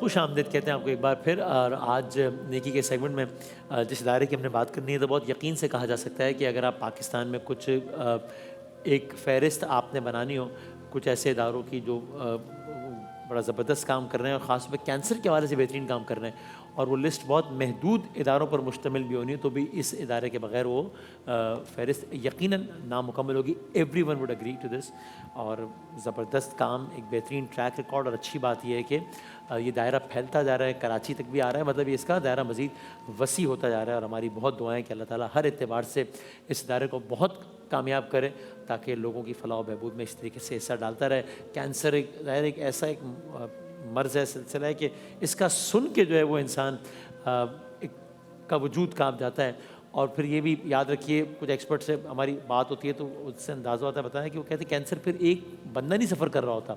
خوش آمدید کہتے ہیں آپ کو ایک بار پھر. اور آج نیکی کے سیگمنٹ میں جس ادارے کی ہم نے بات کرنی ہے تو بہت یقین سے کہا جا سکتا ہے کہ اگر آپ پاکستان میں کچھ ایک فہرست آپ نے بنانی ہو کچھ ایسے اداروں کی جو بڑا زبردست کام کر رہے ہیں اور خاص طور پہ کینسر کے حوالے سے بہترین کام کر رہے ہیں, اور وہ لسٹ بہت محدود اداروں پر مشتمل بھی ہونی ہے, تو بھی اس ادارے کے بغیر وہ فہرست یقیناً نامکمل ہوگی. Everyone would agree to this. اور زبردست کام, ایک بہترین ٹریک ریکارڈ, اور اچھی بات یہ ہے کہ یہ دائرہ پھیلتا جا رہا ہے, کراچی تک بھی آ رہا ہے, مطلب اس کا دائرہ مزید وسیع ہوتا جا رہا ہے. اور ہماری بہت دعائیں کہ اللہ تعالیٰ ہر اعتبار سے اس ادارے کو بہت کامیاب کرے تاکہ لوگوں کی فلاح و بہبود میں اس طریقے سے حصہ ڈالتا رہے. کینسر ایک ظاہر ایک ایسا ایک مرض ہے, سلسلہ ہے کہ اس کا سن کے جو ہے وہ انسان کا وجود کانپ جاتا ہے. اور پھر یہ بھی یاد رکھیے, کچھ ایکسپرٹ سے ہماری بات ہوتی ہے تو اس سے اندازہ ہوتا ہے, بتایا کہ وہ کہتے ہیں کینسر پھر ایک بندہ نہیں سفر کر رہا ہوتا,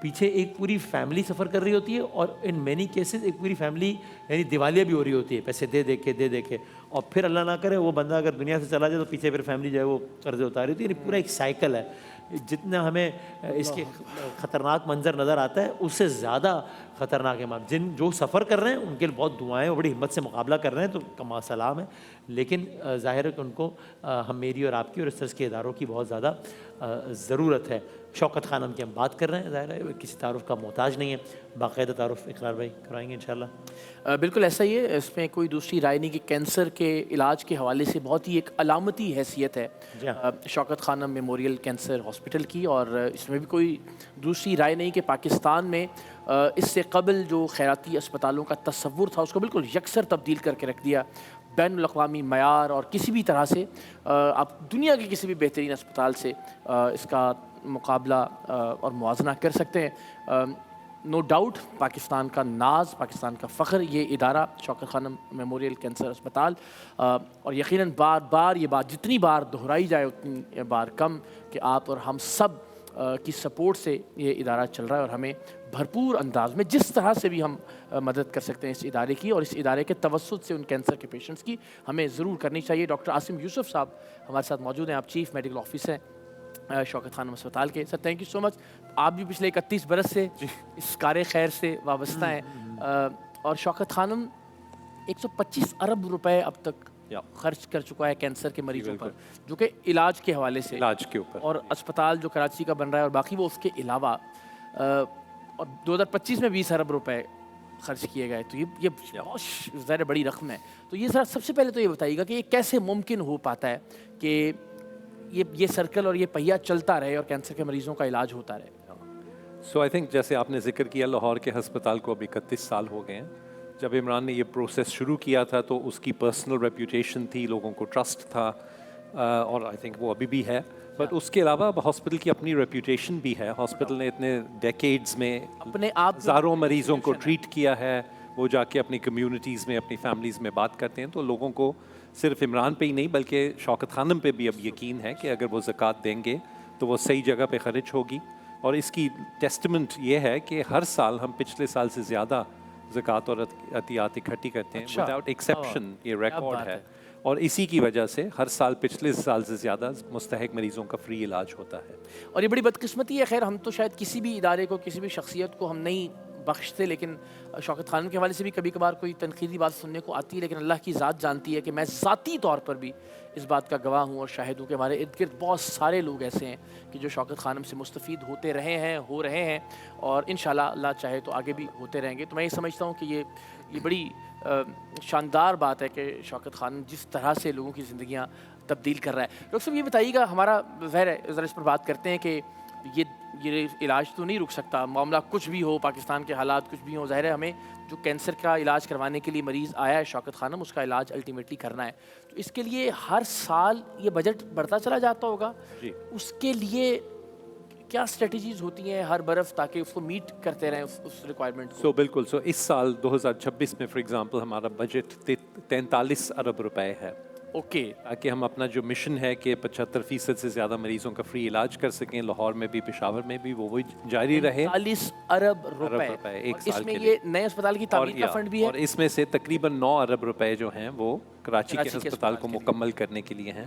پیچھے ایک پوری فیملی سفر کر رہی ہوتی ہے, اور ان مینی کیسز ایک پوری فیملی یعنی دیوالیہ بھی ہو رہی ہوتی ہے پیسے دے دے کے, اور پھر اللہ نہ کرے وہ بندہ اگر دنیا سے چلا جائے تو پیچھے پھر فیملی جو ہے وہ قرضے اتاری ہوتی ہے. یعنی پورا ایک سائیکل ہے. جتنا ہمیں اس کے خطرناک منظر نظر آتا ہے اس سے زیادہ خطرناک ہے. جو سفر کر رہے ہیں ان کے لیے بہت دعائیں, اور بڑی ہمت سے مقابلہ کر رہے ہیں تو کما سلام ہے. لیکن ظاہر ہے کہ ان کو ہم میری اور آپ کی اور اس طرح کے اداروں کی بہت زیادہ ضرورت ہے. شوکت خانم کی ہم بات کر رہے ہیں, ظاہر ہے کسی تعارف کا محتاج نہیں ہے, باقاعدہ تعارف اقرار بھائی کرائیں گے انشاءاللہ. بالکل ایسا ہی ہے, اس میں کوئی دوسری رائے نہیں کہ کینسر کے علاج کے حوالے سے بہت ہی ایک علامتی حیثیت ہے شوکت خانم میموریل کینسر ہاسپٹل کی, اور اس میں بھی کوئی دوسری رائے نہیں کہ پاکستان میں اس سے قبل جو خیراتی اسپتالوں کا تصور تھا اس کو بالکل یکسر تبدیل کر کے رکھ دیا. بین الاقوامی معیار اور کسی بھی طرح سے آپ دنیا کے کسی بھی بہترین اسپتال سے اس کا مقابلہ اور موازنہ کر سکتے ہیں. نو ڈاؤٹ پاکستان کا ناز, پاکستان کا فخر یہ ادارہ شوکت خانم میموریل کینسر اسپتال, اور یقیناً بار بار یہ بات جتنی بار دہرائی جائے اتنی بار کم کہ آپ اور ہم سب کی سپورٹ سے یہ ادارہ چل رہا ہے, اور ہمیں بھرپور انداز میں جس طرح سے بھی ہم مدد کر سکتے ہیں اس ادارے کی اور اس ادارے کے توسط سے ان کینسر کے پیشنٹس کی ہمیں ضرور کرنی چاہیے. ڈاکٹر عاصم یوسف صاحب ہمارے ساتھ موجود ہیں, آپ چیف میڈیکل آفیسر ہیں شوکت خانم اسپتال کے. سر تھینک یو سو مچ. آپ بھی پچھلے 31 برس سے اس کار خیر سے وابستہ ہیں, اور شوکت خانم 125 ارب روپے اب تک خرچ کر چکا ہے کینسر کے مریضوں پر, جو کہ علاج کے حوالے سے, علاج کے اوپر, اور اسپتال جو کراچی کا بن رہا ہے اور باقی وہ اس کے علاوہ, اور 2025 میں 20 ارب روپے خرچ کیے گئے. تو یہ بہت زیادہ بڑی رقم ہے. تو یہ سب سے پہلے تو یہ بتائیے گا کہ یہ کیسے ممکن ہو پاتا ہے کہ یہ سرکل اور یہ پہیہ چلتا رہے اور کینسر کے مریضوں کا علاج ہوتا رہے. سو آئی تھنک جیسے آپ نے ذکر کیا, لاہور کے ہسپتال کو اب 31 سال ہو گئے ہیں. جب عمران نے یہ پروسیس شروع کیا تھا تو اس کی پرسنل ریپوٹیشن تھی, لوگوں کو ٹرسٹ تھا, اور آئی تھنک وہ ابھی بھی ہے. بٹ اس کے علاوہ ہاسپٹل کی اپنی ریپوٹیشن بھی ہے. ہاسپٹل نے اتنے ڈیکیڈز میں اپنے آپ ہزاروں مریضوں کو ٹریٹ کیا ہے. وہ جا کے اپنی کمیونٹیز میں, اپنی فیملیز میں بات کرتے ہیں. تو لوگوں کو صرف عمران پہ ہی نہیں بلکہ شوکت خانم پہ بھی اب یقین ہے کہ اگر وہ زکوٰۃ دیں گے تو وہ صحیح جگہ پہ خرچ ہوگی. اور اس کی ٹیسٹمنٹ یہ ہے کہ ہر سال ہم پچھلے سال سے زیادہ زکوٰۃ اور عطیات اکٹھی کرتے ہیں وداؤٹ ایکسیپشن. یہ ریکارڈ ہے, اور اسی کی وجہ سے ہر سال پچھلے سال سے زیادہ مستحق مریضوں کا فری علاج ہوتا ہے. اور یہ بڑی بدقسمتی ہے. خیر ہم تو شاید کسی بھی ادارے کو, کسی بھی شخصیت کو ہم نہیں بخشتے, لیکن شوکت خانم کے حوالے سے بھی کبھی کبھار کوئی تنقیدی بات سننے کو آتی ہے, لیکن اللہ کی ذات جانتی ہے کہ میں ذاتی طور پر بھی اس بات کا گواہ ہوں اور شاہد ہوں کہ ہمارے ارد گرد بہت سارے لوگ ایسے ہیں کہ جو شوکت خانم سے مستفید ہوتے رہے ہیں, ہو رہے ہیں, اور انشاءاللہ اللہ چاہے تو آگے بھی ہوتے رہیں گے. تو میں یہ سمجھتا ہوں کہ یہ بڑی شاندار بات ہے کہ شوکت خانم جس طرح سے لوگوں کی زندگیاں تبدیل کر رہا ہے. ڈاکٹر صاحب یہ بتائیے گا, ہمارا ظاہر ہے ذرا اس پر بات کرتے ہیں کہ یہ علاج تو نہیں رک سکتا, معاملہ کچھ بھی ہو, پاکستان کے حالات کچھ بھی ہوں, ظاہر ہے ہمیں جو کینسر کا علاج کروانے کے لیے مریض آیا ہے شوکت خانم, اس کا علاج الٹیمیٹلی کرنا ہے. تو اس کے لیے ہر سال یہ بجٹ بڑھتا چلا جاتا ہوگا. اس کے لیے کیا اسٹریٹجیز ہوتی ہیں ہر برف تاکہ اس کو میٹ کرتے رہیں اس ریکوائرمنٹ کو؟ بالکل. اس سال 2026 میں فار ایگزامپل ہمارا بجٹ 43 ارب روپے ہے. اوکے, تاکہ ہم اپنا جو مشن ہے کہ 75% سے زیادہ مریضوں کا فری علاج کر سکیں, لاہور میں بھی پشاور میں بھی, وہ جاری رہے. 40 ارب روپے ایک اس سال میں کے لیے. یہ نئے اسپتال کی تعمیر کا فنڈ بھی ہے, اور اس میں سے تقریباً 9 ارب روپے جو ہیں وہ کراچی کے اسپتال کو مکمل کرنے کے لیے ہیں.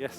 Yes.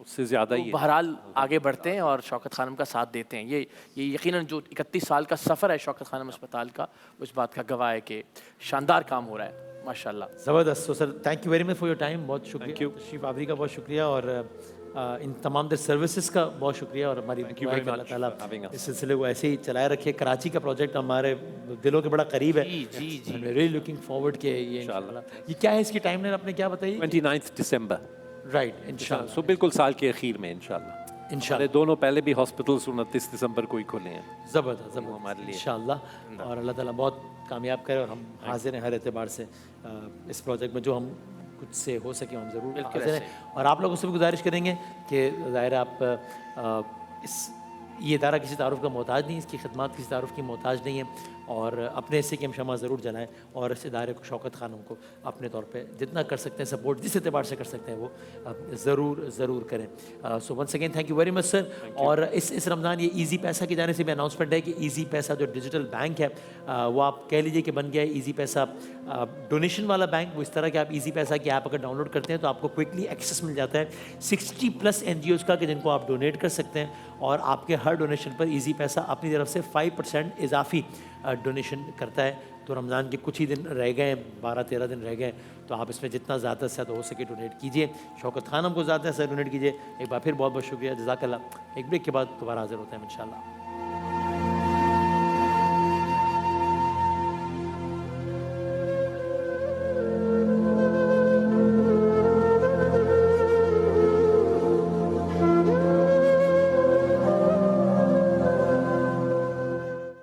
اس سے زیادہ ہی ہے۔ بہرحال آگے بڑھتے ہیں اور شوکت خانم کا ساتھ دیتے ہیں. یہ یقیناً جو 31 سال کا سفر ہے شوکت خانم اسپتال کا اس بات کا گواہ ہے کہ شاندار کام ہو رہا ہے ماشاء اللہ. زبردست. So sir thank you very much for your time. بہت Thank شکریہ you. تشریف آوری کا، بہت شکریہ، اور ان تمام در سروسز کا بہت شکریہ، اور ہماری Thank you دعا ہے very کہ اللہ much تعالیٰ for having us. اس سلسلے کو ایسے ہی چلائے رکھے. کراچی کا پروجیکٹ ہمارے دلوں کے بڑا قریب ہے. جی ریلی لوکنگ فارورڈ کہ یہ انشاءاللہ. یہ کیا ہے اس کی ٹائم لائن آپ نے کیا بتائی؟ 29 دسمبر. رائٹ انشاءاللہ. سو بالکل سال کے اخیر میں انشاءاللہ. انشاءاللہ ہمارے دونوں پہلے بھی ہاسپٹلس 29 دسمبر کو ہی کھلے ہیں. زبردست ہمارے زبردست لیے. انشاءاللہ. اور اللہ تعالیٰ بہت کامیاب کرے، اور ہم حاضر ہیں ہر اعتبار سے اس پروجیکٹ میں، جو ہم کچھ سے ہو سکے ہم ضرور حاضر ہیں. اور آپ لوگوں سے بھی گزارش کریں گے کہ ظاہر آپ یہ ادارہ کسی تعارف کا محتاج نہیں، اس کی خدمات کسی تعارف کی محتاج نہیں ہے، اور اپنے حصے کی ہم شمع ضرور جلائیں، اور اس ادارے کو، شوکت خانم کو اپنے طور پہ جتنا کر سکتے ہیں سپورٹ جس اعتبار سے کر سکتے ہیں وہ ضرور کریں. So once again thank you very much sir. اور اس رمضان یہ ایزی پیسہ کی جانب سے بھی اناؤنسمنٹ ہے کہ ایزی پیسہ جو ڈیجیٹل بینک ہے وہ آپ کہہ لیجیے کہ بن گیا ہے ایزی پیسہ ڈونیشن والا بینک. وہ اس طرح کہ آپ ایزی پیسہ کی ایپ اگر ڈاؤن لوڈ کرتے ہیں تو آپ کو کوئکلی ایکسیس مل جاتا ہے 60+ NGOs کا کہ جن کو آپ ڈونیٹ کر سکتے ہیں، اور آپ کے ہر ڈونیشن پر ایزی پیسہ اپنی طرف سے 5% اضافی ڈونیشن کرتا ہے. تو رمضان کے کچھ ہی دن رہ گئے ہیں، 12-13 دن رہ گئے، تو آپ اس میں جتنا زیادہ سے زیادہ ہو سکے ڈونیٹ کیجیے. شوکت خانم کو زیادہ سے ڈونیٹ کیجیے. ایک بار پھر بہت بہت شکریہ، جزاک اللہ. ایک بریک کے بعد دوبارہ حاضر ہوتے ہیں انشاءاللہ.